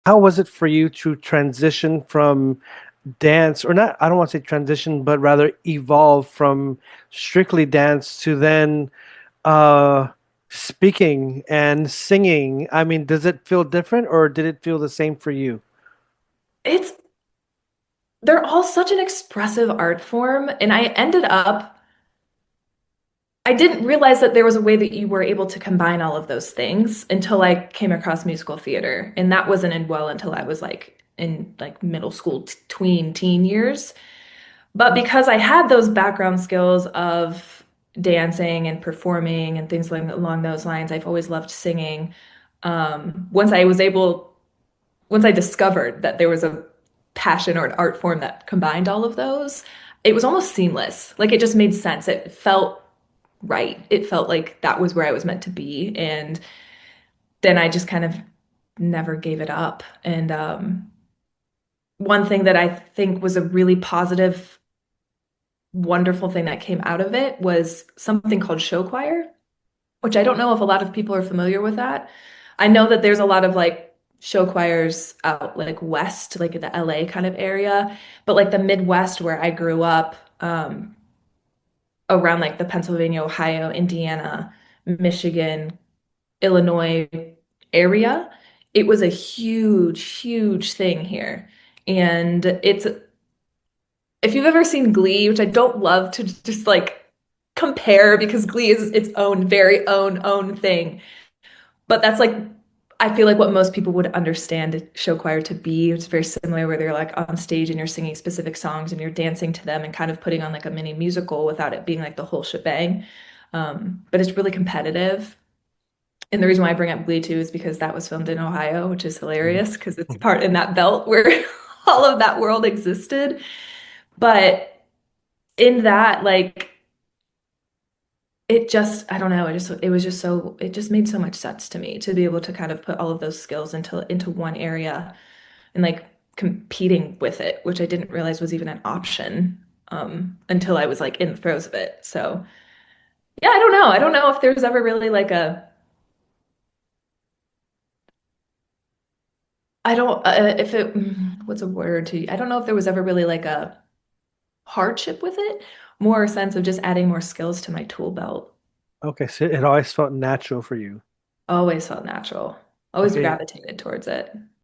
How was it for you to transition from dance, or not, I don't want to say transition, but rather evolve from strictly dance to then uh speaking and singing? I mean, does it feel different or did it feel the same for you? It's they're all such an expressive art form, and I didn't realize that there was a way that you were able to combine all of those things until I came across musical theater. And that wasn't in well until I was like in like middle school, tween, teen years. But because I had those background skills of dancing and performing and things along those lines, I've always loved singing. Once I was able, once I discovered that there was a passion or an art form that combined all of those, it was almost seamless. Like it just made sense. It felt right. It felt like that was where I was meant to be. And then I just kind of never gave it up. And one thing that I think was a really positive, wonderful thing that came out of it was something called show choir, which I don't know if a lot of people are familiar with that. I know that there's a lot of like show choirs out like west, like in the LA kind of area, but like the Midwest where I grew up, around like the Pennsylvania, Ohio, Indiana, Michigan, Illinois area, it was a huge, huge thing here. And it's, if you've ever seen Glee, which I don't love to just like compare because Glee is its own, very own thing. But that's like, I feel like what most people would understand show choir to be. It's very similar where they're like on stage and you're singing specific songs and you're dancing to them and kind of putting on like a mini musical without it being like the whole shebang. But it's really competitive. And the reason why I bring up Glee too is because that was filmed in Ohio, which is hilarious because it's part in that belt where all of that world existed. But in that, like, it just, I don't know, it was just so, it just made so much sense to me to be able to kind of put all of those skills into one area and like competing with it, which I didn't realize was even an option until I was like in the throes of it. So yeah, I don't know. I don't know if there's ever really like a, I don't, if it, what's a word to, I don't know if there was ever really like a hardship with it, more a sense of just adding more skills to my tool belt. Okay, so it always felt natural for you. Always felt natural, always Okay, gravitated towards it.